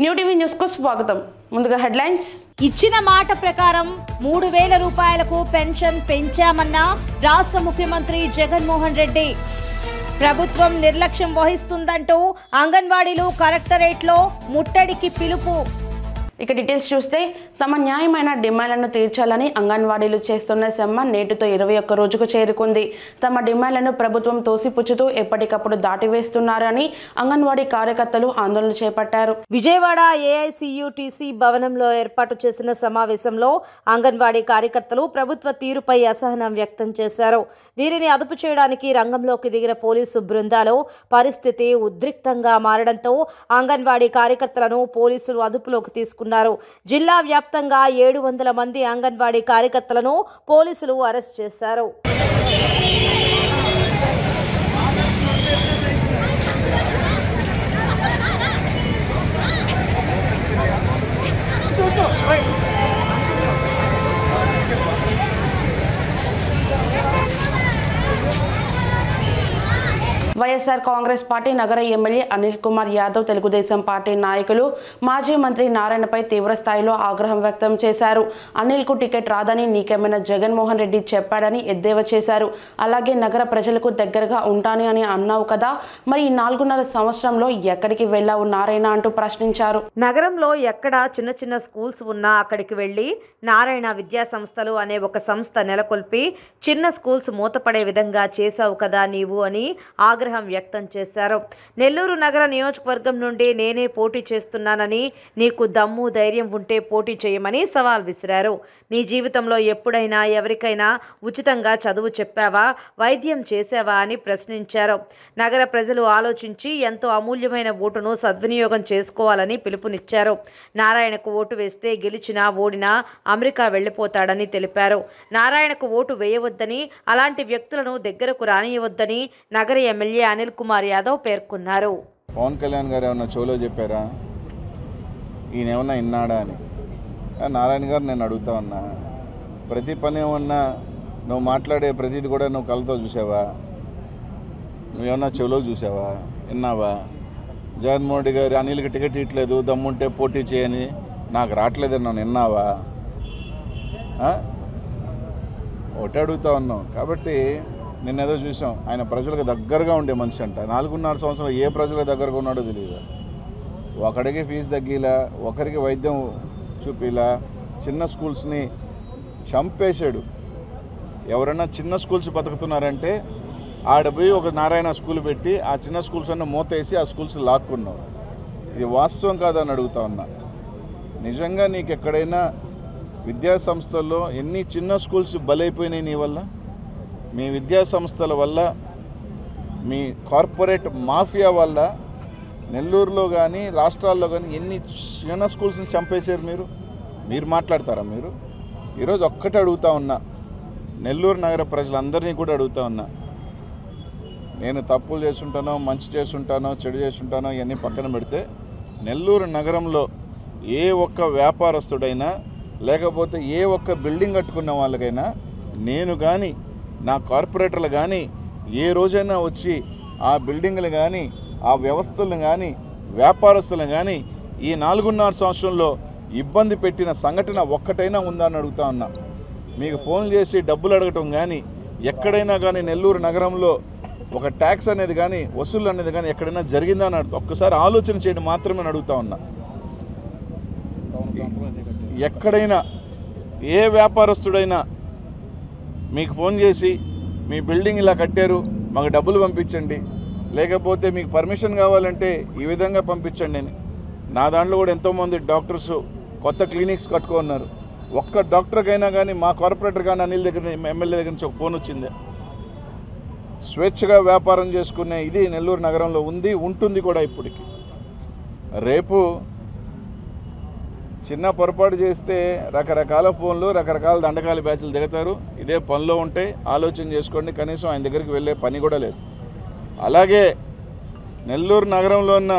New TV news కు స్వాగతం. ముందుగా హెడ్లైన్స్. ఇచ్చిన మాట ప్రకారం 3000 రూపాయలకు పెన్షన్ పెంచామన్న రాష్ట్ర ముఖ్యమంత్రి జగన్మోహన్ రెడ్డి. ప్రభుత్వం నిర్లక్ష్యం వహిస్తుందంటూ అంగన్వాడీలు కలెక్టరేట్లో ముట్టడికి పిలుపు. ఇక డీటెయిల్స్ చూస్తే తమ న్యాయమైన డిమాండ్లను తీర్చాలని అంగన్వాడీలు చేస్తున్న సమ్మె నేటితో 21 రోజుకు చేరుకుంది. తమ డిమాండ్లను ప్రభుత్వం తోసిపుచ్చుతూ ఎప్పటికప్పుడు దాటివేస్తున్నారని అంగన్వాడీ కార్యకర్తలు ఆందోళన చేపట్టారు. విజయవాడ ఏఐసియుటిసి భవనంలో ఏర్పాటు చేసిన సమావేశంలో అంగన్వాడీ కార్యకర్తలు ప్రభుత్వ తీరుపై అసహనం వ్యక్తం చేశారు. వీరిని అదుపు చేయడానికి రంగంలోకి దిగిన పోలీసు బృందాలు పరిస్థితి ఉద్రిక్తంగా మారడంతో అంగన్వాడీ కార్యకర్తలను పోలీసులు అదుపులోకి తీసుకున్నారు. జిల్లా వ్యాప్తంగా 700 మంది అంగన్వాడీ కార్యకర్తలను పోలీసులు అరెస్ట్ చేశారు. వైఎస్ఆర్ కాంగ్రెస్ పార్టీ నగర ఎమ్మెల్యే అనిల్ కుమార్ యాదవ్ తెలుగుదేశం పార్టీ నాయకులు మాజీ మంత్రి నారాయణపై తీవ్ర స్థాయిలో ఆగ్రహం వ్యక్తం చేశారు. అనిల్ కు టికెట్ రాదని నీకేమైనా జగన్మోహన్ రెడ్డి చెప్పాడని ఎద్దేవా చేశారు. అలాగే నగర ప్రజలకు దగ్గరగా ఉంటాను అని అన్నావు కదా, మరి ఈ 4.5 సంవత్సరంలో ఎక్కడికి వెళ్ళావు నారాయణ అంటూ ప్రశ్నించారు. నగరంలో ఎక్కడ చిన్న చిన్న స్కూల్స్ ఉన్నా అక్కడికి వెళ్లి నారాయణ విద్యా సంస్థలు అనే ఒక సంస్థ నెలకొల్పి చిన్న స్కూల్స్ మూతపడే విధంగా చేశావు కదా నీవు అని ఆగ్రహం వ్యక్తం చేశారు. నెల్లూరు నగర నియోజకవర్గం నుండి నేనే పోటీ చేస్తున్నానని, నీకు దమ్ము ధైర్యం ఉంటే పోటీ చేయమని సవాల్ విసిరారు. నీ జీవితంలో ఎప్పుడైనా ఎవరికైనా ఉచితంగా చదువు చెప్పావా, వైద్యం చేసావా అని ప్రశ్నించారు. నగర ప్రజలు ఆలోచించి ఎంతో అమూల్యమైన ఓటును సద్వినియోగం చేసుకోవాలని పిలుపునిచ్చారు. నారాయణకు ఓటు వేస్తే గెలిచినా ఓడినా అమెరికా వెళ్లిపోతాడని తెలిపారు. నారాయణకు ఓటు వేయవద్దని, అలాంటి వ్యక్తులను దగ్గరకు రానియవద్దని నగర ఎమ్మెల్యే అనిల్ కుమార్ యాదవ్ పేర్కొన్నారు. పవన్ కళ్యాణ్ గారు ఏమన్నా చోలో చెప్పారా, ఈయన ఏమన్నా విన్నాడా అని. నారాయణ గారు నేను అడుగుతా ఉన్నా, ప్రతి పని ఏమన్నా నువ్వు మాట్లాడే ప్రతిది కూడా నువ్వు కళ్ళతో చూసావా, నువ్వేమన్నా చెవులో చూసావా, విన్నావా? జగన్మోహన్ రెడ్డి గారు అనిల్కి టికెట్ ఇట్లేదు, దమ్ముంటే పోటీ చేయని, నాకు రావట్లేదని నన్ను విన్నావా? ఒకటి అడుగుతా ఉన్నాం. కాబట్టి నిన్నేదో చూసాం, ఆయన ప్రజలకు దగ్గరగా ఉండే మనిషి అంట. 4.5 సంవత్సరాలు ఏ ప్రజలకు దగ్గరగా ఉన్నాడో తెలియదు. ఒకడికి ఫీజు తగ్గిలా, ఒకరికి వైద్యం చూపిలా, చిన్న స్కూల్స్ని చంపేశాడు. ఎవరైనా చిన్న స్కూల్స్ బతుకుతున్నారంటే ఆడపోయి ఒక నారాయణ స్కూల్ పెట్టి ఆ చిన్న స్కూల్స్ అన్న మూతేసి ఆ స్కూల్స్ లాక్కున్నావు. ఇది వాస్తవం కాదని అడుగుతా ఉన్నా. నిజంగా నీకు ఎక్కడైనా విద్యా సంస్థల్లో ఎన్ని చిన్న స్కూల్స్ బలైపోయినాయి నీ వల్ల, మీ విద్యా సంస్థల వల్ల, మీ కార్పొరేట్ మాఫియా వల్ల నెల్లూరులో కానీ రాష్ట్రాల్లో కానీ ఎన్ని చిన్న స్కూల్స్ని చంపేశారు మీరు మాట్లాడతారా? మీరు ఈరోజు ఒక్కటే అడుగుతా ఉన్నా, నెల్లూరు నగర ప్రజలందరినీ కూడా అడుగుతా ఉన్నా. నేను తప్పులు చేస్తుంటానో, మంచి చేస్తుంటానో, చెడు చేస్తుంటానో ఇవన్నీ పక్కన పెడితే, నెల్లూరు నగరంలో ఏ ఒక్క వ్యాపారస్తుడైనా లేకపోతే ఏ ఒక్క బిల్డింగ్ కట్టుకున్న వాళ్ళకైనా నేను కానీ నా కార్పొరేటర్లు కానీ ఏ రోజైనా వచ్చి ఆ బిల్డింగ్లు కానీ ఆ వ్యవస్థలను కానీ వ్యాపారస్తులను కానీ ఈ 4.5 సంవత్సరంలో ఇబ్బంది పెట్టిన సంఘటన ఒక్కటైనా ఉందని అడుగుతా ఉన్నా. మీకు ఫోన్ చేసి డబ్బులు అడగటం కానీ ఎక్కడైనా కానీ నెల్లూరు నగరంలో ఒక ట్యాక్స్ అనేది కానీ వసూలు అనేది కానీ ఎక్కడైనా జరిగిందా అని ఒక్కసారి ఆలోచన చేయడం మాత్రమే అడుగుతా ఉన్నా. ఎక్కడైనా ఏ వ్యాపారస్తుడైనా మీకు ఫోన్ చేసి మీ బిల్డింగ్ ఇలా కట్టారు, మాకు డబ్బులు పంపించండి, లేకపోతే మీకు పర్మిషన్ కావాలంటే ఈ విధంగా పంపించండి అని. నా దాంట్లో కూడా ఎంతోమంది డాక్టర్స్ కొత్త క్లినిక్స్ కట్టుకున్నారు. ఒక్క డాక్టర్కైనా కానీ మా కార్పొరేటర్ కానీ అనిల్ దగ్గర ఎమ్మెల్యే దగ్గర నుంచి ఒక ఫోన్ వచ్చిందే. స్వేచ్ఛగా వ్యాపారం చేసుకునే ఇది నెల్లూరు నగరంలో ఉంది, ఉంటుంది కూడా ఇప్పటికి. రేపు చిన్న పొరపాటు చేస్తే రకరకాల ఫోన్లు, రకరకాల దండకాల బ్యాచ్లు దిగుతారు. ఇదే పనిలో ఉంటే ఆలోచన చేసుకోండి. కనీసం ఆయన దగ్గరికి వెళ్ళే పని కూడా లేదు. అలాగే నెల్లూరు నగరంలో ఉన్న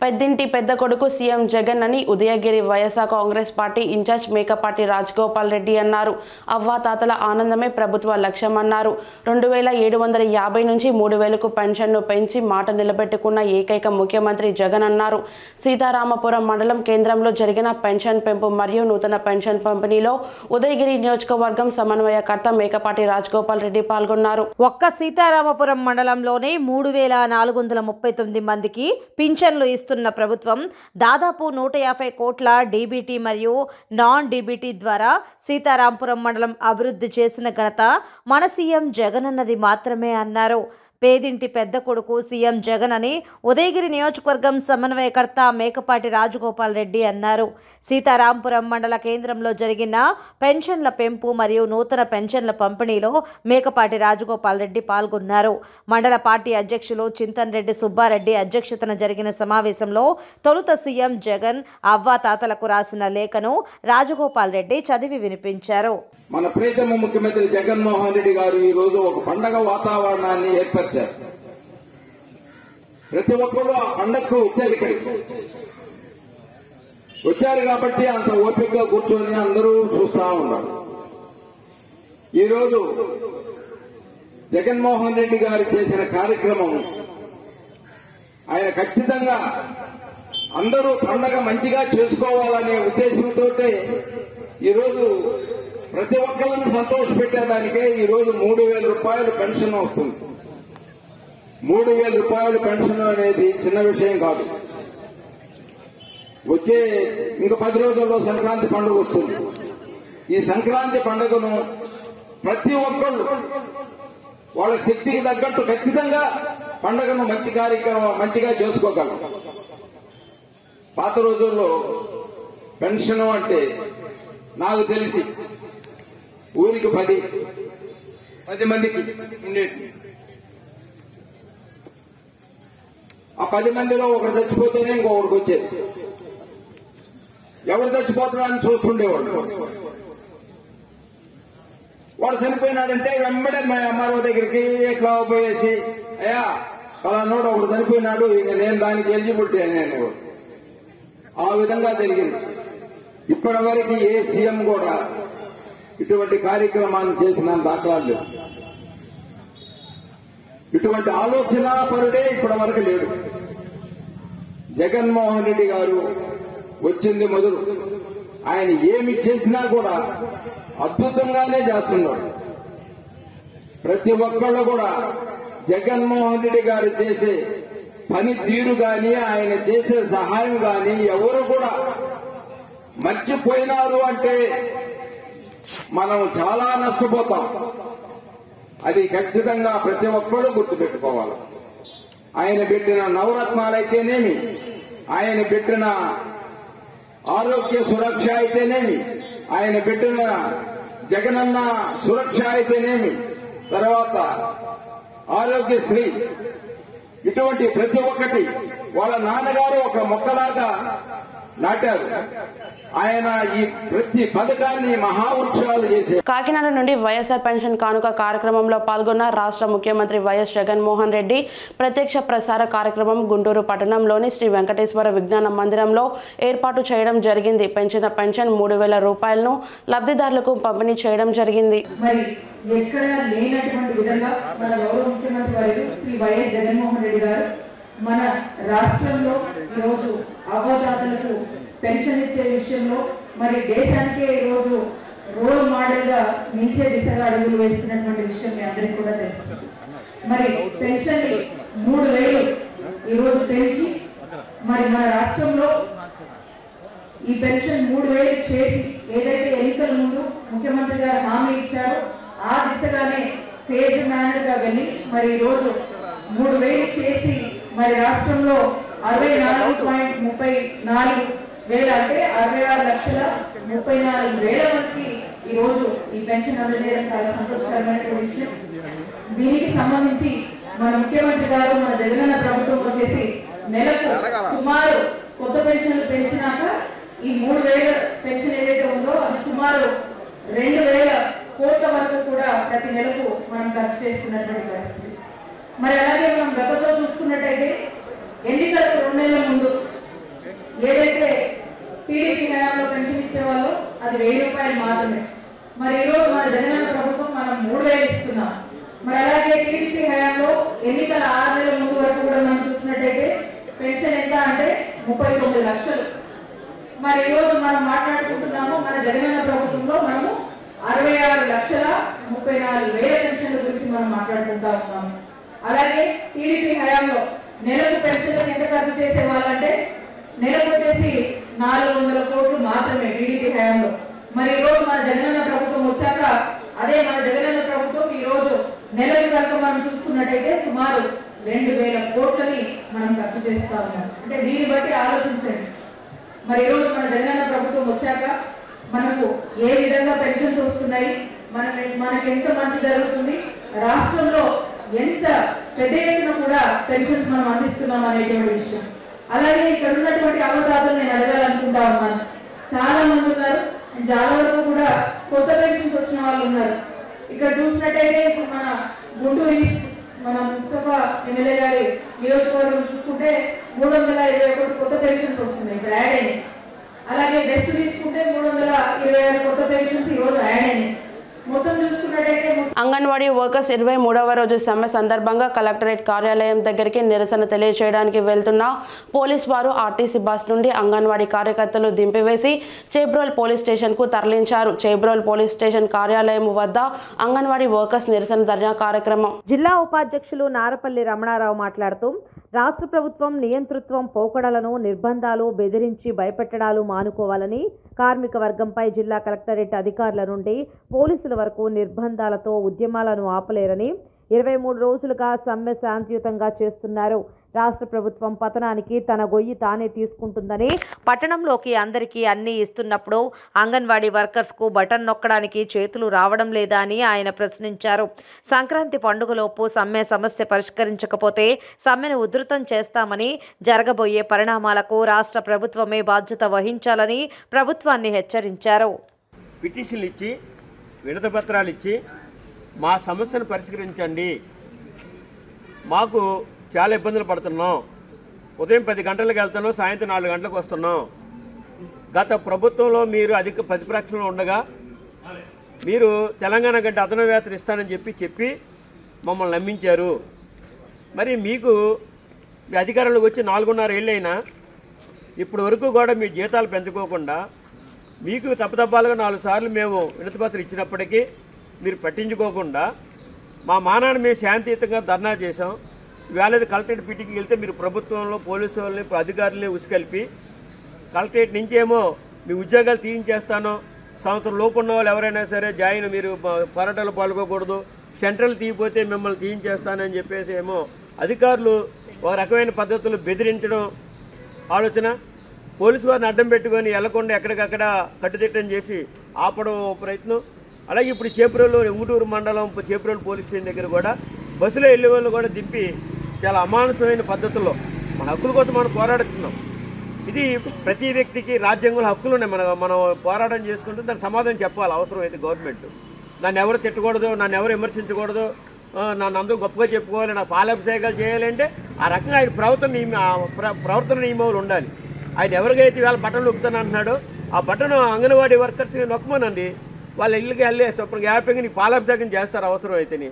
పెద్దింటి పెద్ద కొడుకు సీఎం జగన్ అని ఉదయగిరి వైఎస్ఆర్ కాంగ్రెస్ పార్టీ ఇన్ఛార్జ్ మేకపాటి రాజగోపాల్ రెడ్డి అన్నారు. అవ్వాతాతల ఆనందమే ప్రభుత్వ లక్ష్యమన్నారు. 2750 నుంచి 3000కు పెన్షన్ను పెంచి మాట నిలబెట్టుకున్న ఏకైక ముఖ్యమంత్రి జగన్ అన్నారు. సీతారామపురం మండలం కేంద్రంలో జరిగిన పెన్షన్ పెంపు మరియు నూతన పెన్షన్ పంపిణీలో ఉదయగిరి నియోజకవర్గం సమన్వయకర్త మేకపాటి రాజగోపాల్ రెడ్డి పాల్గొన్నారు. ఒక్క సీతారామపురం మండలంలోనే 3439 మందికి పింఛన్లు ఇస్తున్న ప్రభుత్వం దాదాపు 150 కోట్ల డీబీటీ మరియు నాన్ డీబీటీ ద్వారా సీతారాంపురం మండలం అభివృద్ధి చేసిన ఘనత మన సీఎం జగన్ అన్నది మాత్రమే అన్నారు. పేదింటి పెద్ద కొడుకు సీఎం జగన్ అని ఉదయగిరి నియోజకవర్గం సమన్వయకర్త మేకపాటి రాజగోపాల్ రెడ్డి అన్నారు. సీతారాంపురం మండల కేంద్రంలో జరిగిన పెన్షన్ల పెంపు మరియు నూతన పెన్షన్ల పంపిణీలో మేకపాటి రాజగోపాల్ రెడ్డి పాల్గొన్నారు. మండల పార్టీ అధ్యక్షులు చింతన్ రెడ్డి సుబ్బారెడ్డి అధ్యక్షతన జరిగిన సమావేశంలో తొలుత సీఎం జగన్ అవ్వాతాతలకు రాసిన లేఖను రాజగోపాల్ రెడ్డి చదివి వినిపించారు. మన ప్రియతమ ముఖ్యమంత్రి జగన్మోహన్ రెడ్డి గారు ఈ రోజు ఒక పండగ వాతావరణాన్ని ఏర్పరిచారు. ప్రతి ఒక్కరు ఆ పండగకు వచ్చారు కాబట్టి అంత ఓపికగా కూర్చొని అందరూ చూస్తా ఉన్నారు. ఈరోజు జగన్మోహన్ రెడ్డి గారు చేసిన కార్యక్రమం ఆయన ఖచ్చితంగా అందరూ పండగ మంచిగా చేసుకోవాలనే ఉద్దేశంతో ఈరోజు ప్రతి ఒక్కరిని సంతోషపెట్టేదానికే ఈరోజు 3000 రూపాయలు పెన్షన్ వస్తుంది. 3000 రూపాయలు పెన్షన్ అనేది చిన్న విషయం కాదు. వచ్చే ఇంక 10 రోజుల్లో సంక్రాంతి పండుగ వస్తుంది. ఈ సంక్రాంతి పండుగను ప్రతి ఒక్కళ్ళు వాళ్ళ శక్తికి తగ్గట్టు ఖచ్చితంగా పండుగను మంచి కార్యక్రమం మంచిగా చేసుకోగలరు. పాత రోజుల్లో పెన్షన్ అంటే నాకు తెలిసి ఊరికి 10 మందికి ఉండేది. ఆ 10 మందిలో ఒకరు చచ్చిపోతేనే ఇంకొకరికి వచ్చేది. ఎవరు చచ్చిపోతున్నారని చూస్తుండేవాడు. వాడు చనిపోయినాడంటే వెంబడే మా అమ్మాయి దగ్గరికి ఎట్లా పోయేసి అయ్యా పలానోడు ఒకడు చనిపోయినాడు, ఇక నేను దానికి ఎలిజిబిలిటీ అనేవాడు. ఆ విధంగా జరిగింది. ఇప్పటి వరకు ఏ సీఎం కూడా ఇటువంటి కార్యక్రమాన్ని చేసిన దాఖలాలు లేవు. ఇటువంటి ఆలోచన పరుడే ఇప్పటి వరకు లేడు. జగన్మోహన్ రెడ్డి గారు వచ్చింది మొదలు ఆయన ఏమి చేసినా కూడా అద్భుతంగానే చేస్తున్నాడు. ప్రతి ఒక్కళ్ళు కూడా జగన్మోహన్ రెడ్డి గారు చేసే పని తీరు గాని ఆయన చేసే సహాయం గాని ఎవరు కూడా మర్చిపోయినారు అంటే మనం చాలా నష్టపోతాం. అది ఖచ్చితంగా ప్రతి ఒక్కరూ గుర్తుపెట్టుకోవాలి. ఆయన పెట్టిన నవరత్నాలైతేనేమి, ఆయన పెట్టిన ఆరోగ్య సురక్ష అయితేనేమి, ఆయన పెట్టిన జగనన్న సురక్ష అయితేనేమి, తర్వాత ఆరోగ్యశ్రీ, ఇటువంటి ప్రతి ఒక్కటి వాళ్ళ నాన్నగారు ఒక మొక్కలాగా నాటారు. ఆయన ఈ ప్రతి పథకాన్ని మహావృక్షాలు చేశారు. కాకినాడ నుండి వైఎస్ఆర్ పెన్షన్ కానుక కార్యక్రమంలో పాల్గొన్న రాష్ట్ర ముఖ్యమంత్రి వైఎస్ జగన్మోహన్ రెడ్డి ప్రత్యక్ష ప్రసార కార్యక్రమం గుంటూరు పట్టణంలోని శ్రీ వెంకటేశ్వర విజ్ఞాన మందిరంలో ఏర్పాటు చేయడం జరిగింది. పెంచిన పెన్షన్ 3000 రూపాయలను లబ్ధిదారులకు పంపిణీ చేయడం జరిగింది. మరి ఎక్కడ లేనటువంటి విధంగా మన గౌరవ ముఖ్యమంత్రి వారు శ్రీ వైఎస్ జగన్మోహన్ రెడ్డి గారు మన రాష్ట్రంలో ఈరోజు అవ్వదాతలకు పెన్షన్ ఇచ్చే విషయంలో మరి దేశానికే ఈరోజు రోల్ మోడల్ గా నిలిచే దిశగా అడుగులు వేస్తున్నటువంటి విషయం మీ అందరికీ కూడా తెలుసు. మరి పెన్షన్ 3000 ఈరోజు పెంచి మరి మన రాష్ట్రంలో ఈ పెన్షన్ 3000 చేసి ఏదైతే ఎన్నికల ముందు ముఖ్యమంత్రి గారు హామీ ఇచ్చారో ఆ దిశగానే ఫేజ్ మేనర్ గా వెళ్ళి మరి ఈరోజు 3000 చేసి మరి రాష్ట్రంలో 64.34 వేల అంటే 66,34,000 మందికి ఈ రోజు ఈ పెన్షన్ అందజేయడం చాలా సంతోషకరమైనటువంటి విషయం. దీనికి సంబంధించి మన ముఖ్యమంత్రి గారు మన జగనన్న ప్రభుత్వం వచ్చేసి నెలకు సుమారు కొత్త పెన్షన్లు పెంచినాక ఈ 3000 పెన్షన్ ఏదైతే ఉందో అది సుమారు 2000 కోట్ల వరకు కూడా ప్రతి నెలకు మనం ఖర్చు చేస్తున్నటువంటి పరిస్థితి. మరి అలాగే మనం గతంలో చూసుకున్నట్టయితే ఎన్నికలకు 2 నెలల ముందు ఏదైతే టీడీపీ హయాంలో పెన్షన్ ఇచ్చేవాళ్ళు అది 1000 రూపాయలు మాత్రమే. మరి ఈరోజు మన జగనన్న ప్రభుత్వం మనం 3000 ఇస్తున్నాం. మరి అలాగే టీడీపీ హయాంలో ఎన్నికల 6 నెలల ముందు వరకు కూడా మనం చూసినట్టయితే పెన్షన్ ఎంత అంటే 39 లక్షలు. మరి ఈరోజు మనం మాట్లాడుకుంటున్నాము మన జగనన్న ప్రభుత్వంలో మనము 66,34,000 పెన్షన్ల గురించి మనం మాట్లాడుకుంటా ఉన్నాము. అలాగే టీడీపీ హయాంలో నెలకు పెన్షన్లకు ఎంత ఖర్చు చేసేవాళ్ళంటే నెలకు వచ్చేసి 400 కోట్లు మాత్రమే టీడీపీ హయాంలో. మరి ఈ రోజు మన జగనన్న ప్రభుత్వం వచ్చాక అదే మన జగనన్న ప్రభుత్వం ఈ రోజు నెలకు కనుక మనం చూసుకున్నట్టయితే సుమారు 2000 కోట్లని మనం ఖర్చు చేస్తా ఉన్నాం. అంటే దీన్ని బట్టి ఆలోచించండి. మరి ఈ రోజు మన జగనన్న ప్రభుత్వం వచ్చాక మనకు ఏ విధంగా పెన్షన్స్ వస్తున్నాయి, మనకి ఎంత మంచి జరుగుతుంది, రాష్ట్రంలో ఎంత పెద్ద ఎత్తున కూడా పెన్షన్స్ మనం అందిస్తున్నాం అనేటువంటి విషయం. అలాగే ఇక్కడ ఉన్నటువంటి అవతారాలు నేను అడగాలనుకుంటా ఉన్నాను. చాలా మంది ఉన్నారు, చాలా వరకు కూడా కొత్త పెన్షన్స్ వచ్చిన వాళ్ళు ఉన్నారు. ఇక్కడ చూసినట్టయితే ఇప్పుడు మన గుంటూరు ఈస్ట్ మన ముస్తఫా ఎమ్మెల్యే గారి నియోజకవర్గం చూసుకుంటే 321 కొత్త పెన్షన్స్ వస్తున్నాయి ఇక్కడ యాడ్ అయినాయి. అలాగే బెస్ట్ తీసుకుంటే 326 కొత్త పెన్షన్స్ ఈ రోజు యాడ్ అయినాయి. మొత్తం చూసుకున్నట్టయితే అంగన్వాడీ వర్కర్స్ 23వ రోజు సమ్మె సందర్భంగా కలెక్టరేట్ కార్యాలయం దగ్గరికి నిరసన తెలియజేయడానికి వెళ్తున్న పోలీస్ వారు ఆర్టీసీ బస్ నుండి అంగన్వాడీ కార్యకర్తలు దింపివేసి చేబ్రోల్ పోలీస్ స్టేషన్కు తరలించారు. చేబ్రోల్ పోలీస్ స్టేషన్ కార్యాలయం వద్ద అంగన్వాడీ వర్కర్స్ నిరసన ధర్నా కార్యక్రమం. జిల్లా ఉపాధ్యక్షులు నారపల్లి రమణారావు మాట్లాడుతూ రాష్ట్ర ప్రభుత్వం నియంతృత్వం పోకడలను, నిర్బంధాలు, బెదిరించి భయపెట్టడాలు మానుకోవాలని, కార్మిక వర్గంపై జిల్లా కలెక్టరేట్ అధికారుల నుండి పోలీసుల వరకు నిర్బంధాలతో ఉద్యమాలను ఆపలేరని 23 రోజులుగా సమ్మె శాంతియుతంగా చేస్తున్నారు. రాష్ట్ర ప్రభుత్వం పతనానికి తన గొయ్యి తానే తీసుకుంటుందని, పట్టణంలోకి అందరికీ అన్నీ ఇస్తున్నప్పుడు అంగన్వాడీ వర్కర్స్కు బటన్ నొక్కడానికి చేతులు రావడం లేదా అని ఆయన ప్రశ్నించారు. సంక్రాంతి పండుగలోపు సమ్మె సమస్య పరిష్కరించకపోతే సమ్మెను ఉధృతం చేస్తామని, జరగబోయే పరిణామాలకు రాష్ట్ర ప్రభుత్వమే బాధ్యత వహించాలని ప్రభుత్వాన్ని హెచ్చరించారు. పిటిషన్లు ఇచ్చి, వినతి పత్రాలు ఇచ్చి మా సమస్యను పరిష్కరించండి, మాకు చాలా ఇబ్బందులు పడుతున్నాం, ఉదయం 10 గంటలకు వెళ్తున్నాం, సాయంత్రం 4 గంటలకు వస్తున్నాం. గత ప్రభుత్వంలో మీరు అధిక ప్రతిపక్షంలో ఉండగా మీరు తెలంగాణ గంట అదన వేతనం ఇస్తానని చెప్పి మమ్మల్ని నమ్మించారు. మరి మీకు మీ అధికారంలోకి వచ్చి 4.5 ఏళ్ళైనా ఇప్పటి వరకు కూడా మీ జీతాలు పెంచుకోకుండా మీకు తప్పతప్పాలుగా 4 సార్లు మేము వినతిపత్రం ఇచ్చినప్పటికీ మీరు పట్టించుకోకుండా మా మానాన్ని మేము శాంతియుతంగా ధర్నా చేసాం. ఇవాళ కలెక్టరేట్ మీటింగ్కి వెళ్తే మీరు ప్రభుత్వంలో పోలీసు వాళ్ళని, అధికారులని ఉసుకెళ్ళి కలెక్టరేట్ నుంచేమో మీ ఉద్యోగాలు తీయించేస్తాను, సంవత్సరం లోపు ఉన్న వాళ్ళు ఎవరైనా సరే జాయిన్ మీరు పోరాటాలు పాల్గొకూడదు, సెంట్రల్ తీయపోతే మిమ్మల్ని తీయించేస్తానని చెప్పేసి ఏమో అధికారులు ఒక రకమైన పద్ధతులు బెదిరించడం ఆలోచన, పోలీసు వారిని అడ్డం పెట్టుకొని వెళ్లకుండా ఎక్కడికక్కడ కట్టుదిట్టం చేసి ఆపడం ప్రయత్నం. అలాగే ఇప్పుడు చేబ్రోలు, ఉంగుటూరు మండలం చేబ్రోలు పోలీస్ స్టేషన్ దగ్గర కూడా బస్సులో వెళ్ళే వాళ్ళు కూడా దింపి చాలా అమానుషమైన పద్ధతుల్లో మన హక్కుల కోసం మనం పోరాడుతున్నాం. ఇది ప్రతి వ్యక్తికి రాజ్యాంగంలో హక్కులు ఉన్నాయి. మనం పోరాటం చేసుకుంటే దానికి సమాధానం చెప్పాలి అవసరం అయితే గవర్నమెంట్. నన్ను ఎవరు తిట్టకూడదు, నన్ను ఎవరు విమర్శించకూడదు, నన్ను అందరూ గొప్పగా చెప్పుకోవాలి, నాకు పాలాభిషేకాలు చేయాలంటే ఆ రకంగా ఆయన ప్రవర్తన నియమాలు ఉండాలి. ఆయన ఎవరికైతే ఇవాళ బటన్ నొక్కుతాను అంటున్నాడో ఆ బటన్ అంగన్వాడీ వర్కర్స్ని నొక్కమనండి, వాళ్ళ ఇళ్ళకి వెళ్ళి హ్యాపీగా నీకు పాలాభిషేకం చేస్తారు అవసరం అయితేని.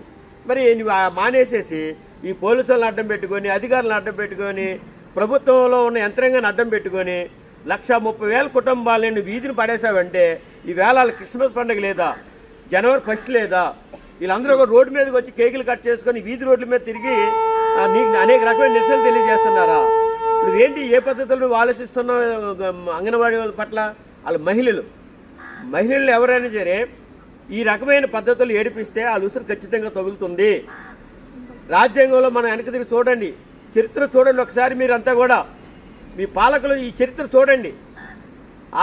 మరి నువ్వు మానేసేసి ఈ పోలీసులను అడ్డం పెట్టుకొని, అధికారులను అడ్డం పెట్టుకొని, ప్రభుత్వంలో ఉన్న యంత్రాంగాన్ని అడ్డం పెట్టుకొని 1,30,000 కుటుంబాలను వీధిని పడేసావంటే ఈవేళ వాళ్ళ క్రిస్మస్ పండుగ లేదా, జనవరి 1 లేదా, వీళ్ళందరూ ఒక రోడ్డు మీదకి వచ్చి కేకులు కట్ చేసుకొని వీధి రోడ్ల మీద తిరిగి నీకు అనేక రకమైన నిరసనలు తెలియజేస్తున్నారా? నువ్వేంటి, ఏ పద్ధతులు నువ్వు ఆలోచిస్తున్నావు అంగన్వాడీ పట్ల? వాళ్ళ మహిళలు ఎవరైనా సరే ఈ రకమైన పద్ధతులు ఏడిపిస్తే ఆ ఉసురు ఖచ్చితంగా తగులుతుంది. రాజ్యాంగంలో మనం వెనక తిరిగి చూడండి, చరిత్ర చూడండి ఒకసారి. మీరంతా కూడా మీ పాలకులు ఈ చరిత్ర చూడండి.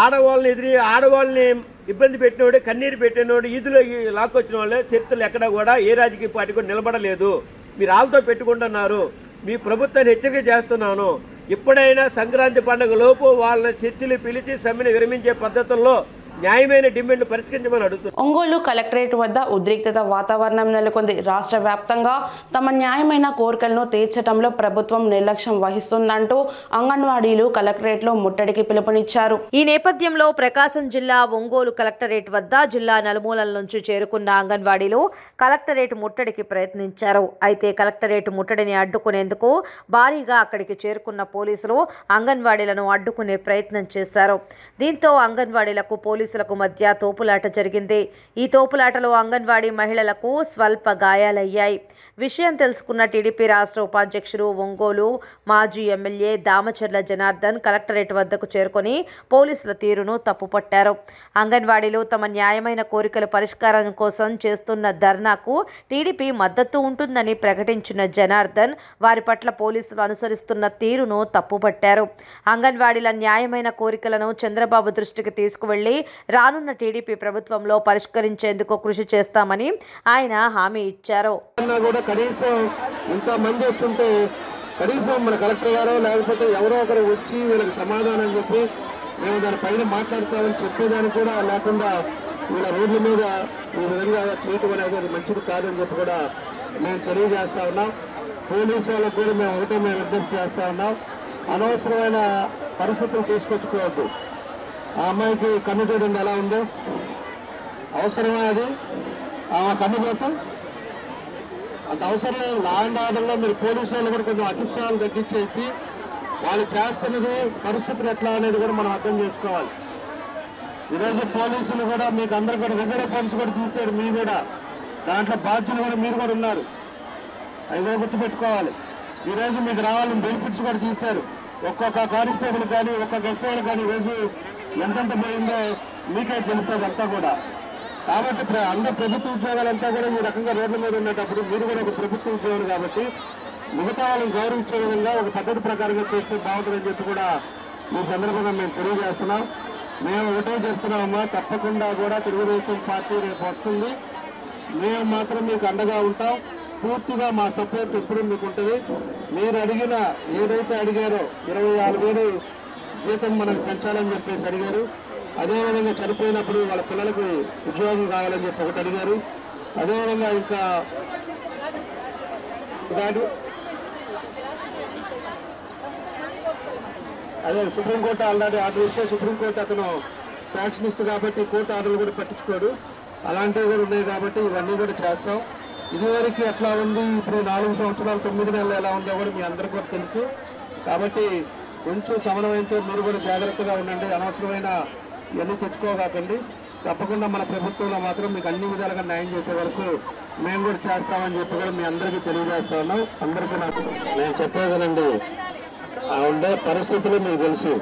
ఆడవాళ్ళని ఇబ్బంది పెట్టినోడే, కన్నీరు పెట్టినోడు, ఈదులో లాక్కొచ్చిన వాళ్ళే చరిత్రలు ఎక్కడా కూడా ఏ రాజకీయ పార్టీ కూడా నిలబడలేదు. మీరు వాళ్ళతో పెట్టుకుంటున్నారు. మీ ప్రభుత్వాన్ని హెచ్చరిక చేస్తున్నాను, ఇప్పుడైనా సంక్రాంతి పండుగ లోపు వాళ్ళని చర్చలు పిలిచి సమ్మెను విరమించే పద్ధతుల్లో న్యాయమైన డిమాండ్లు పరిష్కరించమని అడుగుతున్నాం. ఒంగోలు కలెక్టరేట్ వద్ద ఉద్రిక్తత వాతావరణం నెలకొంది. రాష్ట్ర వ్యాప్తంగా తమ న్యాయమైన కోరికలను తీర్చడంలో ప్రభుత్వం నిర్లక్ష్యం వహిస్తుందంటూ అంగన్వాడీలు కలెక్టరేట్లో ముట్టడికి పిలుపునిచ్చారు. ఈ నేపథ్యంలో ప్రకాశం జిల్లా ఒంగోలు కలెక్టరేట్ వద్ద జిల్లా నలుమూలల నుంచి చేరుకున్న అంగన్వాడీలు కలెక్టరేట్ ముట్టడికి ప్రయత్నించారు. అయితే కలెక్టరేట్ ముట్టడిని అడ్డుకునేందుకు భారీగా అక్కడికి చేరుకున్న పోలీసులు అంగన్వాడీలను అడ్డుకునే ప్రయత్నం చేశారు. దీంతో అంగన్వాడీలకు పోలీసులకు మధ్య తోపులాట జరిగింది. ఈ తోపులాటలో అంగన్వాడీ మహిళలకు స్వల్ప గాయాలయ్యాయి. విషయం తెలుసుకున్న టీడీపీ రాష్ట్ర ఉపాధ్యక్షుడు ఒంగోలు మాజీ ఎమ్మెల్యే దామచర్ల జనార్దన్ కలెక్టరేట్ వద్దకు చేరుకొని పోలీసుల తీరును తప్పుపట్టారు. అంగన్వాడీలు తమ న్యాయమైన కోరికల పరిష్కారం కోసం చేస్తున్న ధర్నాకు టీడీపీ మద్దతు ఉంటుందని ప్రకటించిన జనార్దన్ వారి పట్ల పోలీసులు అనుసరిస్తున్న తీరును తప్పుపట్టారు. అంగన్వాడీల న్యాయమైన కోరికలను చంద్రబాబు దృష్టికి తీసుకువెళ్లి రానున్న టీడీపీ ప్రభుత్వంలో పరిష్కరించేందుకు కృషి చేస్తామని ఆయన హామీ ఇచ్చారు. కనీసం ఇంతమంది వస్తుంటే కనీసం మన కలెక్టర్ గారో లేకపోతే ఎవరో ఒకరు వచ్చి వీళ్ళకి సమాధానం చెప్పి మేము దానిపైన మాట్లాడతామని చెప్పేదానికి కూడా లేకుండా వీళ్ళ రోడ్ల మీద ఈ విధంగా చేయటం అనేది అది మంచిది కాదని చెప్పి కూడా మేము తెలియజేస్తా ఉన్నాం. పోలీసు వాళ్ళకు కూడా మేము ఒకటే మేము విజ్ఞప్తి చేస్తా ఉన్నాం. అనవసరమైన పరిస్థితులు తీసుకొచ్చుకోవద్దు. ఆ అమ్మాయికి కన్ను చూడండి ఎలా ఉందో, అవసరమే అది ఆమె కన్ను పోతాం అంత అవసరం లేదు. లా అండ్ ఆర్డర్లో మీరు పోలీసు వాళ్ళు కూడా కొంచెం అతిశయాలు తగ్గించేసి వాళ్ళు చేస్తున్నది పరిస్థితులు ఎట్లా అనేది కూడా మనం అర్థం చేసుకోవాలి. ఈరోజు పోలీసులు కూడా మీకు అందరూ కూడా రిజర్వ్ ఫండ్స్ కూడా తీశారు. మీరు కూడా దాంట్లో బాధ్యులు కూడా మీరు కూడా ఉన్నారు. అవి కూడా గుర్తుపెట్టుకోవాలి. ఈరోజు మీకు రావాలని బెనిఫిట్స్ కూడా తీశారు. ఒక్కొక్క కానిస్టేబుల్ కానీ ఒక్కొక్క ఎస్ఐలు కానీ ఈరోజు ఎంతెంత పోయిందో మీకే తెలుస్తుంది అంతా కూడా. కాబట్టి అందరు ప్రభుత్వ ఉద్యోగాలంతా కూడా ఈ రకంగా రోడ్ల మీద ఉండేటప్పుడు మీరు కూడా ఒక ప్రభుత్వ ఉద్యోగులు కాబట్టి మిగతా వాళ్ళని గౌరవించే విధంగా ఒక పద్ధతి ప్రకారంగా చేస్తే బాగుంటుందని చెప్పి కూడా ఈ సందర్భంగా మేము తెలియజేస్తున్నాం. మేము ఒకటే చెప్తున్నామమ్మా, తప్పకుండా కూడా తెలుగుదేశం పార్టీ రేపు వస్తుంది. మేము మాత్రం మీకు అండగా ఉంటాం. పూర్తిగా మా సపోర్ట్ ఎప్పుడు మీకు ఉంటుంది. మీరు అడిగిన ఏదైతే అడిగారో 26,000 జీతం మనకు పెంచాలని చెప్పేసి అడిగారు. అదేవిధంగా చనిపోయినప్పుడు వాళ్ళ పిల్లలకు ఉద్యోగం కావాలని చెప్పి ఒకటి అడిగారు. అదేవిధంగా ఇంకా అదే సుప్రీంకోర్టు ఆల్రెడీ ఆర్డర్ ఇస్తే సుప్రీంకోర్టు అతను ఫ్యాక్షనిస్ట్ కాబట్టి కోర్టు ఆర్డర్లు కూడా పట్టించుకోడు. అలాంటివి కూడా ఉన్నాయి కాబట్టి ఇవన్నీ కూడా చేస్తాం. ఇదివరకు ఎట్లా ఉంది, ఇప్పుడు 4 సంవత్సరాలు 9 నెలలు ఎలా ఉందో కూడా మీ అందరికీ కూడా తెలుసు. కాబట్టి కొంచెం సమన్వయంతో మీరు కూడా జాగ్రత్తగా ఉండండి. అనవసరమైన ఇవన్నీ తెచ్చుకోకండి. తప్పకుండా మన ప్రభుత్వంలో మాత్రం మీకు అన్ని విధాలుగా న్యాయం చేసే వరకు మేము కూడా చేస్తామని చెప్పి కూడా మీ అందరికీ తెలియజేస్తా ఉన్నాం. అందరికీ నాకు నేను చెప్పేదనండి, ఆ ఉండే పరిస్థితులు మీకు తెలుసు.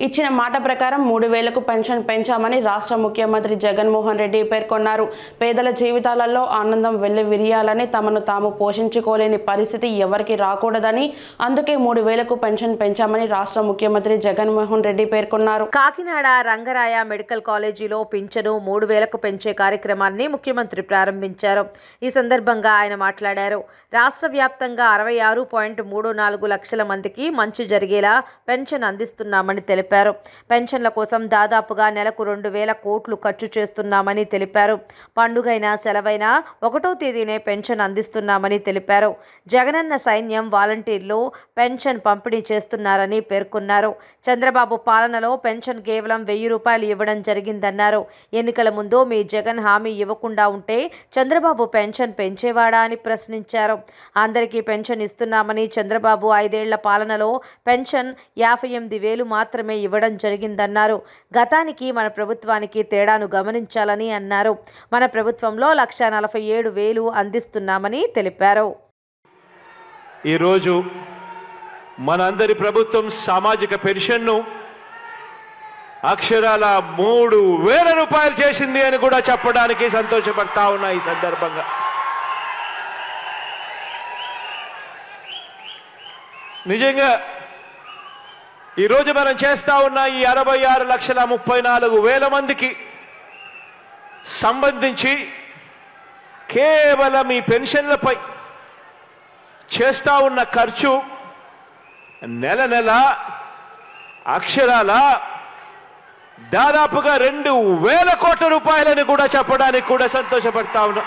ఇచ్చిన మాట ప్రకారం 3,000కు పెన్షన్ పెంచామని రాష్ట్ర ముఖ్యమంత్రి జగన్మోహన్ రెడ్డి పేర్కొన్నారు. పేదల జీవితాలలో ఆనందం వెల్లివిరియాలని, తమను తాము పోషించుకోలేని పరిస్థితి ఎవరికి రాకూడదని అందుకే 3,000కు పెన్షన్ పెంచామని రాష్ట్ర ముఖ్యమంత్రి జగన్మోహన్ రెడ్డి పేర్కొన్నారు. కాకినాడ రంగరాయ మెడికల్ కాలేజీలో పింఛను 3,000కు పెంచే కార్యక్రమాన్ని ముఖ్యమంత్రి ప్రారంభించారు. ఈ సందర్భంగా ఆయన మాట్లాడారు. రాష్ట్ర వ్యాప్తంగా 66.34 లక్షల మందికి మంచి జరిగేలా పెన్షన్ అందిస్తున్నామని తెలిపారు. పెన్షన్ల కోసం దాదాపుగా నెలకు 2,000 కోట్లు ఖర్చు చేస్తున్నామని తెలిపారు. పండుగైనా సెలవైనా 1వ తేదీనే పెన్షన్ అందిస్తున్నామని తెలిపారు. జగనన్న సైన్యం వాలంటీర్లు పెన్షన్ పంపిణీ చేస్తున్నారని పేర్కొన్నారు. చంద్రబాబు పాలనలో పెన్షన్ కేవలం 1,000 రూపాయలు ఇవ్వడం జరిగిందన్నారు. ఎన్నికల ముందు మీ జగన్ హామీ ఇవ్వకుండా ఉంటే చంద్రబాబు పెన్షన్ పెంచేవాడా అని ప్రశ్నించారు. అందరికీ పెన్షన్ ఇస్తున్నామని, చంద్రబాబు 5 ఏళ్ల పాలనలో పెన్షన్ 58,000 మాత్రమే ఇవ్వడం జరిగిందన్నారు. గతానికి మన ప్రభుత్వానికి తేడాను గమనించాలని అన్నారు. మన ప్రభుత్వంలో 1,47,000 అందిస్తున్నామని తెలిపారు. ఈరోజు మనందరి ప్రభుత్వం సామాజిక పెన్షన్ను అక్షరాల 3,000 రూపాయలు చేసింది అని కూడా చెప్పడానికి సంతోషపడతా ఉన్నా. ఈ సందర్భంగా నిజంగా ఈరోజు మనం చేస్తా ఉన్న ఈ 66,34,000 మందికి సంబంధించి కేవలం ఈ పెన్షన్లపై చేస్తా ఉన్న ఖర్చు నెల నెల అక్షరాల దాదాపుగా 2,000 కోట్ల రూపాయలని కూడా చెప్పడానికి కూడా సంతోషపడతా ఉన్నా.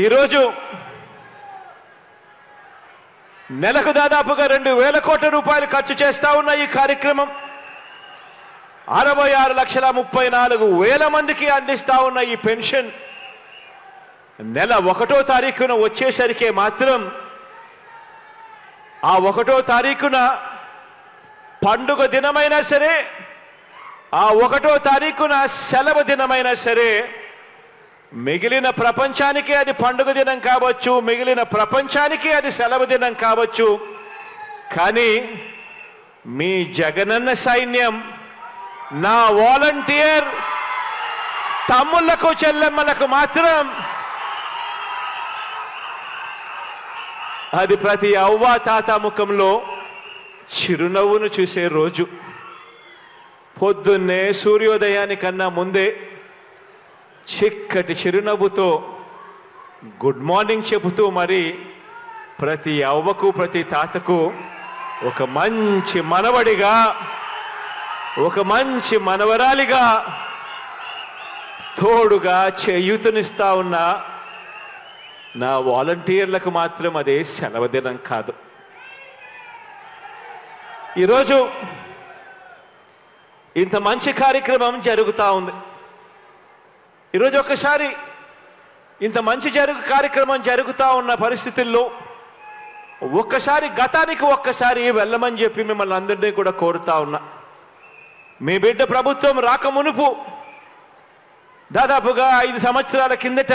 ఈరోజు నెలకు దాదాపుగా 2,000 కోట్ల రూపాయలు ఖర్చు చేస్తా ఉన్న ఈ కార్యక్రమం 66,34,000 మందికి అందిస్తా ఉన్న ఈ పెన్షన్ నెల 1వ తారీఖున వచ్చేసరికి మాత్రం ఆ 1వ తారీఖున పండుగ దినమైనా సరే, ఆ 1వ తారీఖున సెలవు దినమైనా సరే, మిగిలిన ప్రపంచానికి అది పండుగ దినం కావచ్చు, మిగిలిన ప్రపంచానికి అది సెలవు దినం కావచ్చు. కానీ మీ జగనన్న సైన్యం, నా వాలంటీర్ తమ్ముళ్లకు చెల్లెమ్మలకు మాత్రం అది ప్రతి అవ్వ తాత ముఖంలో చిరునవ్వును చూసే రోజు. పొద్దున్నే సూర్యోదయానికన్నా ముందే చిక్కటి చిరునవ్వుతో గుడ్ మార్నింగ్ చెబుతూ మరి ప్రతి అవ్వకు ప్రతి తాతకు ఒక మంచి మనవడిగా, ఒక మంచి మనవరాలిగా తోడుగా చేయూతనిస్తా ఉన్న నా వాలంటీర్లకు మాత్రం అదే సెలవు దినం కాదు. ఈరోజు ఇంత మంచి కార్యక్రమం జరుగుతూ ఉంది. ఈరోజు ఒక్కసారి ఇంత మంచి కార్యక్రమం జరుగుతూ ఉన్న పరిస్థితుల్లో ఒక్కసారి గతానికి ఒక్కసారి వెళ్ళమని చెప్పి మిమ్మల్ని అందరినీ కూడా కోరుతా ఉన్నా. మీ బిడ్డ ప్రభుత్వం రాకమునుపు దాదాపుగా 5 సంవత్సరాల కిందట,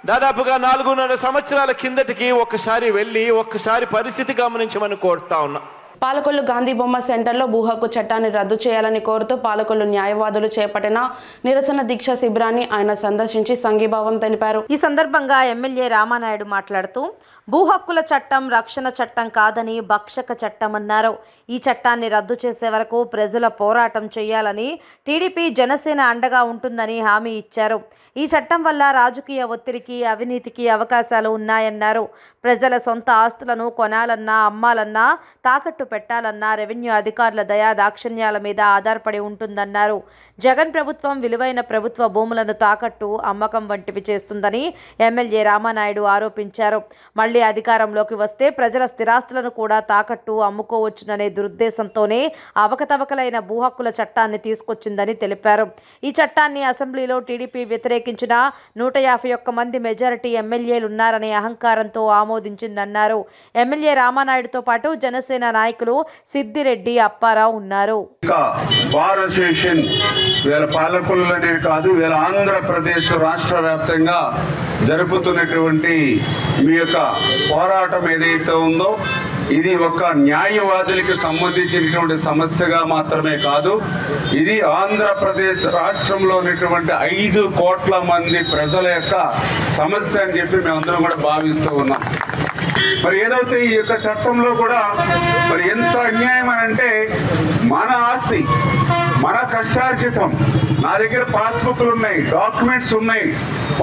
దాదాపుగా 4.5 సంవత్సరాల కిందటికి ఒక్కసారి వెళ్ళి ఒక్కసారి పరిస్థితి గమనించమని కోరుతా ఉన్నా. పాలకొల్లు గాంధీ బొమ్మ సెంటర్లో భూ హక్కు చట్టాన్ని రద్దు చేయాలని కోరుతూ పాలకొల్లు న్యాయవాదులు చేపట్టిన నిరసన దీక్ష శిబిరాన్ని ఆయన సందర్శించి సంఘీభావం తెలిపారు. ఈ సందర్భంగా ఎమ్మెల్యే రామానాయుడు మాట్లాడుతూ భూ హక్కుల చట్టం రక్షణ చట్టం కాదని భక్షక చట్టం అన్నారు. ఈ చట్టాన్ని రద్దు చేసే వరకు ప్రజల పోరాటం చేయాలని టీడీపీ జనసేన అండగా ఉంటుందని హామీ ఇచ్చారు. ఈ చట్టం వల్ల రాజకీయ ఒత్తిడికి అవినీతికి అవకాశాలు ఉన్నాయన్నారు. ప్రజల సొంత ఆస్తులను కొనాలన్నా అమ్మాలన్నా తాకట్టు పెట్టాలన్నా రెవెన్యూ అధికారుల దయా దాక్షిణ్యాల మీద ఆధారపడి ఉంటుందన్నారు. జగన్ ప్రభుత్వం విలువైన ప్రభుత్వ భూములను తాకట్టు అమ్మకం వంటివి చేస్తుందని ఎమ్మెల్యే రామానాయుడు ఆరోపించారు. మళ్లీ అధికారంలోకి వస్తే ప్రజల స్థిరాస్తులను కూడా తాకట్టు అమ్ముకోవచ్చుననే దురుద్దేశంతోనే అవకతవకలైన భూ హక్కుల చట్టాన్ని తీసుకొచ్చిందని తెలిపారు. ఈ చట్టాన్ని అసెంబ్లీలో టీడీపీ వ్యతిరేకించిన 151 మంది మెజారిటీ ఎమ్మెల్యేలున్నారనే అహంకారంతో ఆమోదించిందన్నారు. ఎమ్మెల్యే రామానాయుడుతో పాటు జనసేన నాయకులు సిద్దిరెడ్డి, అప్పారావు ఉన్నారు. బార్ అసోసియేషన్ వీళ్ళ పాలకులనే కాదు, వీళ్ళ ఆంధ్రప్రదేశ్ రాష్ట్ర వ్యాప్తంగా జరుపుతున్నటువంటి మీ యొక్క పోరాటం ఏదైతే ఉందో ఇది ఒక న్యాయవాదులకి సంబంధించినటువంటి సమస్యగా మాత్రమే కాదు, ఇది ఆంధ్రప్రదేశ్ రాష్ట్రంలో ఉన్నటువంటి 5 కోట్ల మంది ప్రజల యొక్క సమస్య అని చెప్పి మేమందరం కూడా భావిస్తూ ఉన్నాం. మరి ఏదైతే ఈ యొక్క చట్టంలో కూడా మరి ఎంత అన్యాయం అని అంటే, మన ఆస్తి మన కష్టార్జితం, నా దగ్గర పాస్బుక్లు ఉన్నాయి, డాక్యుమెంట్స్ ఉన్నాయి,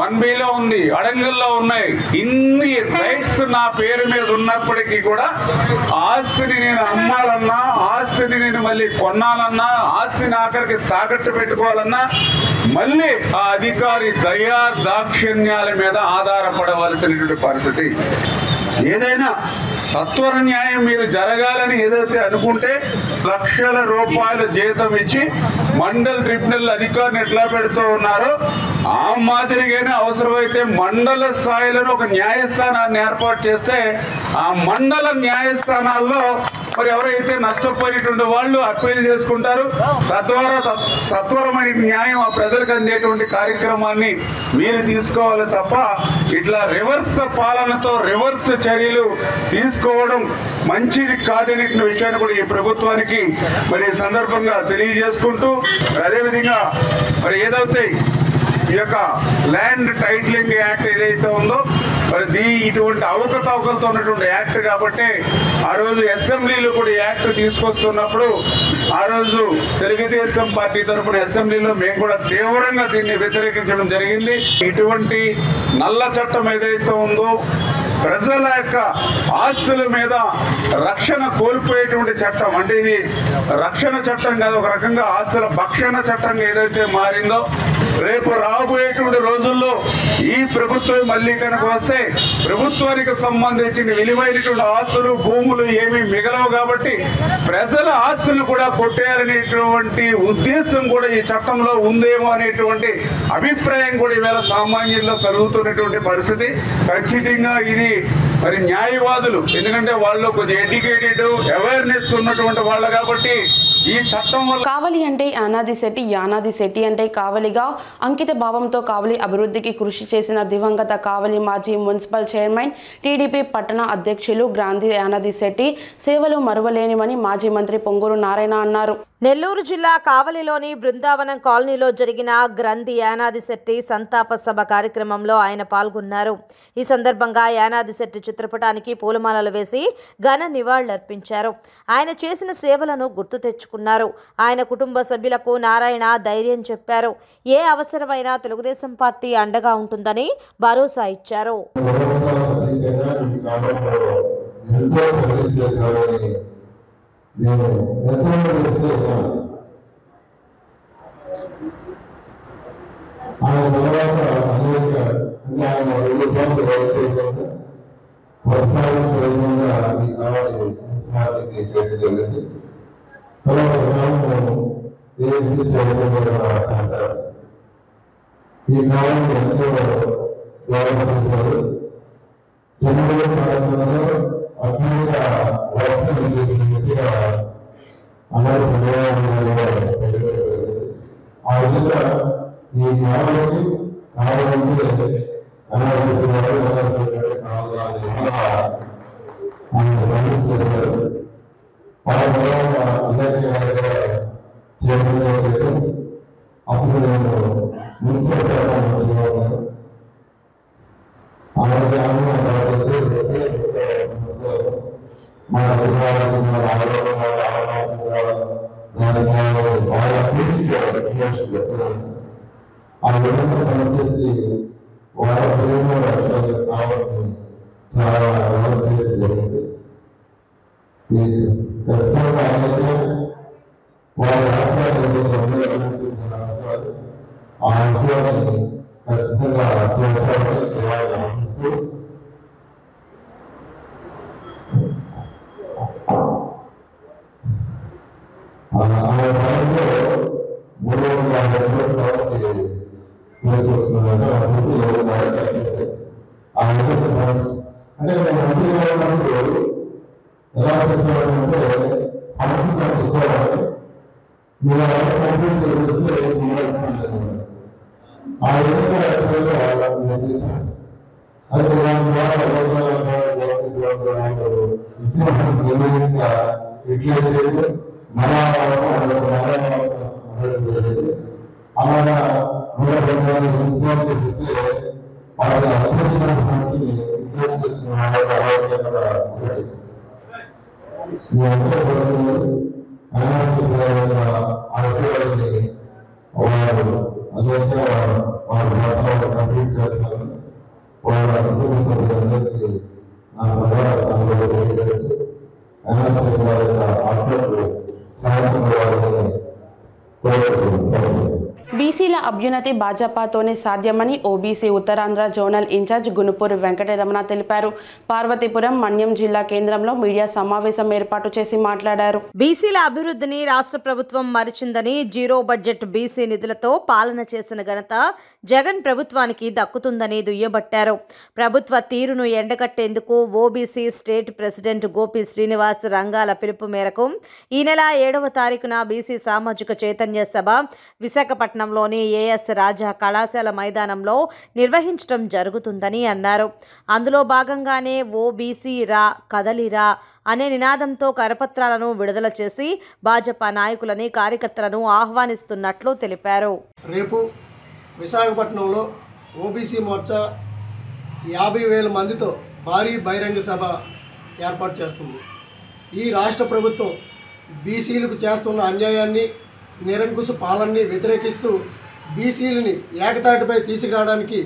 1Bలో ఉంది, అడంగల్లో ఉన్నాయి, ఇన్ని రైట్స్ నా పేరు మీద ఉన్నప్పటికీ కూడా ఆస్తిని నేను అమ్మాలన్నా, ఆస్తిని నేను మళ్ళీ కొనాలన్నా, ఆస్తిని ఆఖరికి తాకట్టు పెట్టుకోవాలన్నా మళ్ళీ ఆ అధికారి దయా దాక్షిణ్యాల మీద ఆధారపడవలసినటువంటి పరిస్థితి. ఏదైనా సత్వర న్యాయం మీరు జరగాలని ఏదైతే అనుకుంటే లక్షల రూపాయల జీతం ఇచ్చి మండల్ ట్రిబ్యునల్ అధికారిని ఎట్లా పెడుతూ ఉన్నారో ఆ మాదిరిగానే అవసరమైతే మండల స్థాయిలో ఒక న్యాయస్థానాన్ని ఏర్పాటు చేస్తే ఆ మండల న్యాయస్థానాల్లో మరి ఎవరైతే నష్టపోయినటువంటి వాళ్ళు అప్పీల్ చేసుకుంటారు. తద్వారా సత్వరమైన న్యాయం ఆ ప్రజలకు అందేటువంటి కార్యక్రమాన్ని మీరు తీసుకోవాలి తప్ప ఇట్లా రివర్స్ పాలనతో రివర్స్ చర్యలు తీసుకోవడం మంచిది కాదనే విషయాన్ని కూడా ఈ ప్రభుత్వానికి మరి ఈ సందర్భంగా తెలియజేసుకుంటూ, అదేవిధంగా మరి ఏదైతే ఈ యొక్క ల్యాండ్ టైటిలింగ్ యాక్ట్ ఏదైతే ఉందో మరి ఇటువంటి అవకతవకలతో ఉన్నటువంటి యాక్ట్ కాబట్టి ఆ రోజు అసెంబ్లీలో కూడా యాక్ట్ తీసుకొస్తున్నప్పుడు ఆ రోజు తెలుగుదేశం పార్టీ తరఫున అసెంబ్లీలో మేము కూడా తీవ్రంగా దీన్ని వ్యతిరేకించడం జరిగింది. ఇటువంటి నల్ల చట్టం ఏదైతే ఉందో ప్రజల యొక్క ఆస్తుల మీద రక్షణ కోల్పోయేటువంటి చట్టం. అంటే ఇది రక్షణ చట్టం కాదు, ఒక రకంగా ఆస్తుల భక్షణ చట్టంగా ఏదైతే మారిందో, రేపు రాబోయేటువంటి రోజుల్లో ఈ ప్రభుత్వం మళ్ళీ కనుక వస్తే ప్రభుత్వానికి సంబంధించిన విలువైనటువంటి ఆస్తులు భూములు ఏమీ మిగలవు కాబట్టి ప్రజల ఆస్తులను కూడా కొట్టేయాలనేటువంటి ఉద్దేశం కూడా ఈ చట్టంలో ఉందేమో అనేటువంటి అభిప్రాయం కూడా ఈవేళ సామాన్యుల్లో కలుగుతున్నటువంటి పరిస్థితి. ఖచ్చితంగా ఇది మరి న్యాయవాదులు, ఎందుకంటే వాళ్ళు కొంచెం ఎడ్యుకేటెడ్ అవేర్నెస్ ఉన్నటువంటి వాళ్ళు కాబట్టి ఈ చట్టం వల్ల కావలి అంటే యానాది శెట్టి, యానాది శెట్టి అంటే కావలిగా అంకిత భావంతో కావలి అభివృద్ధికి కృషి చేసిన దివంగత కావలి మాజీ మున్సిపల్ చైర్మన్, టీడీపీ పట్టణ అధ్యక్షులు గ్రాంధి యానాది శెట్టి సేవలు మరువలేనివని మాజీ మంత్రి పొంగూరు నారాయణ అన్నారు. నెల్లూరు జిల్లా కావలిలోని బృందావనం కాలనీలో జరిగిన గ్రంథి యానాది శెట్టి సంతాప సభ కార్యక్రమంలో ఆయన పాల్గొన్నారు. ఈ సందర్భంగా యానాది శెట్టి చిత్రపటానికి పూలమాలలు వేసి ఘన నివాళులర్పించారు. ఆయన చేసిన సేవలను గుర్తు తెచ్చుకున్నారు. ఆయన కుటుంబ సభ్యులకు నారాయణ ధైర్యం చెప్పారు. ఏ అవసరమైనా తెలుగుదేశం పార్టీ అండగా ఉంటుందని భరోసా ఇచ్చారు. నేను ఆయన తర్వాత అనేక ఆయన 2 సార్లు చేయకుండా వర్షాలు చేయకుండా ఈ కావాలి మున్సిపాలిటీకి చేయడం జరిగింది. తర్వాత ఏఎంసీ చేయడం చేశారు. ఈ కాలాన్ని ఎంతో డెవలప్ చేశారు. జనవరి ప్రారంభంలో అత్యంత వర్షం చేసినట్టుగా అందరూ ఆ విధంగా ఈ కాలానికి కావాలంటే అనాథించారు ఆయన సంధించారు. అందరికీ చేయడం అప్పుడు నేను మున్సిపల్ శాఖ మంత్రిగా ఉన్నాను. అలాగే మన ఆ విధంగా పనిచేసి వాళ్ళ ప్రేమ కావాలని చాలా జరిగింది. ఈ ఖచ్చితంగా ఆయనకే వాళ్ళ రాష్ట్రాలు ఆ విషయాన్ని ఖచ్చితంగా చేస్తారని చేయాలని ఆశిస్తూ ఆ టైంలో 350 తీసుకొస్తున్నారంటే అభివృద్ధి అంటే మేము మంత్రిగా ఉన్నప్పుడు ఎలా చేసేవాళ్ళంటే ఫండ్స్ ఇచ్చేవాళ్ళు. మీరు కంప్లీట్ చేస్తే ఆ విధంగా అది దాని ద్వారా ఇచ్చిన ఫండ్స్ ఏ విధంగా యూటిలైజ్ చేసి అలాగా 120 మున్సిపాలిటీ చెప్తే వాళ్ళకి అభివృద్ధి ఫండ్స్ యూటిలైజ్ చేసిన ఆశయాలని వారు అదేవిధంగా వారి మాటలు కంప్లీట్ చేస్తారు. వాళ్ళ కుటుంబ సభ్యులందరికీ నా ప్రధాన స్థానంలో తెలియజేస్తూ ఎన్ఆర్సీ వారి ఆత్మకు సాయంత్రం వారిని కోరుకుంటున్నాను. బీసీల అభ్యున్నతి భాజపాతోనే సాధ్యమని OBC Uttarandhra zonal incharge Gunupuri Venkataramana తెలిపారు. పార్వతీపురం మన్యం జిల్లా కేంద్రంలో మీడియా సమావేశం ఏర్పాటు చేసి మాట్లాడారు. బీసీల అభివృద్ధిని రాష్ట్ర ప్రభుత్వం మరిచిందని జీరో బడ్జెట్ బీసీ నిధులతో పాలన చేసిన ఘనత జగన్ ప్రభుత్వానికి దక్కుతుందని దుయ్యబట్టారు. ప్రభుత్వ తీరును ఎండగట్టేందుకు OBC state president Gopi Srinivas Rangala పిలుపు మేరకు ఈ నెల 7వ తారీఖున బీసీ సామాజిక చైతన్య సభ విశాఖపట్నంలోని ఏఎస్ రాజా కళాశాల మైదానంలో నిర్వహించడం జరుగుతుందని అన్నారు. అందులో భాగంగానే ఓబీసీ రా కదలిరా అనే నినాదంతో కరపత్రాలను విడుదల చేసి భాజపా నాయకులని కార్యకర్తలను ఆహ్వానిస్తున్నట్లు తెలిపారు. రేపు విశాఖపట్నంలో ఓబీసీ మోర్చా 50,000 మందితో భారీ బహిరంగ సభ ఏర్పాటు చేస్తుంది. ఈ రాష్ట్ర ప్రభుత్వం బీసీలకు చేస్తున్న అన్యాయాన్ని, నిరంకుశ పాలనని వ్యతిరేకిస్తూ బీసీలని ఏకతాటిపై తీసుకురావడానికి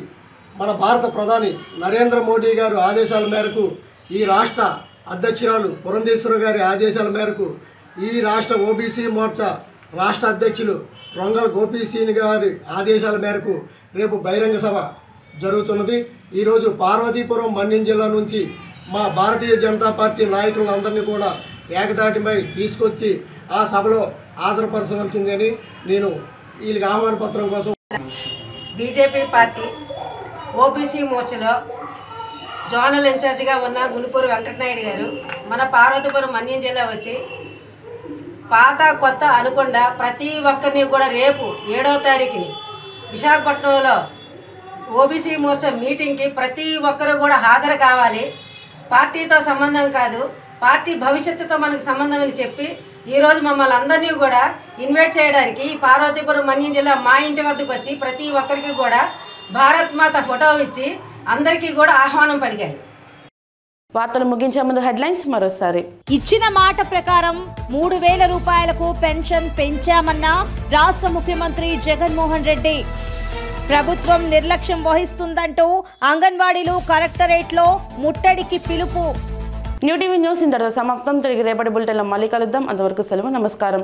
మన భారత ప్రధాని నరేంద్ర మోడీ గారు ఆదేశాల మేరకు, ఈ రాష్ట్ర అధ్యక్షురాలు పురంధేశ్వరి గారి ఆదేశాల మేరకు, ఈ రాష్ట్ర ఓబీసీ మోర్చా రాష్ట్ర అధ్యక్షులు రొంగల గోపీసీని గారి ఆదేశాల మేరకు రేపు బహిరంగ సభ జరుగుతున్నది. ఈరోజు పార్వతీపురం మన్యం జిల్లా నుంచి మా భారతీయ జనతా పార్టీ నాయకులందరినీ కూడా ఏకతాటిపై తీసుకొచ్చి ఆ సభలో హాజరుపరచవలసిందని నేను వీళ్ళకి ఆహ్వాన పత్రం కోసం. బీజేపీ పార్టీ ఓబీసీ మోర్చాలో జోనల్ ఇన్ఛార్జిగా ఉన్న గునుపూరు వెంకటనాయుడు గారు మన పార్వతీపురం మన్యం జిల్లా వచ్చి పాత కొత్త అనకుండా ప్రతి ఒక్కరిని కూడా రేపు 7వ తారీఖుని విశాఖపట్నంలో ఓబీసీ మోర్చా మీటింగ్కి ప్రతి ఒక్కరూ కూడా హాజరు కావాలి. పార్టీతో సంబంధం కాదు, పార్టీ భవిష్యత్తుతో మనకు సంబంధం అని చెప్పి ఈరోజు మమ్మల్ని అందరినీ కూడా ఇన్వైట్ చేయడానికి పార్వతీపురం మన్యం జిల్లా మా ఇంటి వద్దకు వచ్చి ప్రతి ఒక్కరికి కూడా భారత్ మాత ఫోటో ఇచ్చి అందరికీ కూడా ఆహ్వానం పలికారు. వార్తలు ముగించే ముందు హెడ్లైన్స్ మరోసారి. ఇచ్చిన మాట ప్రకారం 3,000 రూపాయలకు పెన్షన్ పెంచామన్న రాష్ట్ర ముఖ్యమంత్రి జగన్మోహన్ రెడ్డి. ప్రభుత్వం నిర్లక్ష్యం వహిస్తుందంటూ అంగన్వాడీలు కలెక్టరేట్లో ముట్టడికి పిలుపు. న్యూ టీవీ న్యూస్ ఇంతటితో సమాప్తం. తిరిగి రేపటి బులెటిన్లో మళ్ళీ కలుద్దాం. అంతవరకు సెలవు. నమస్కారం.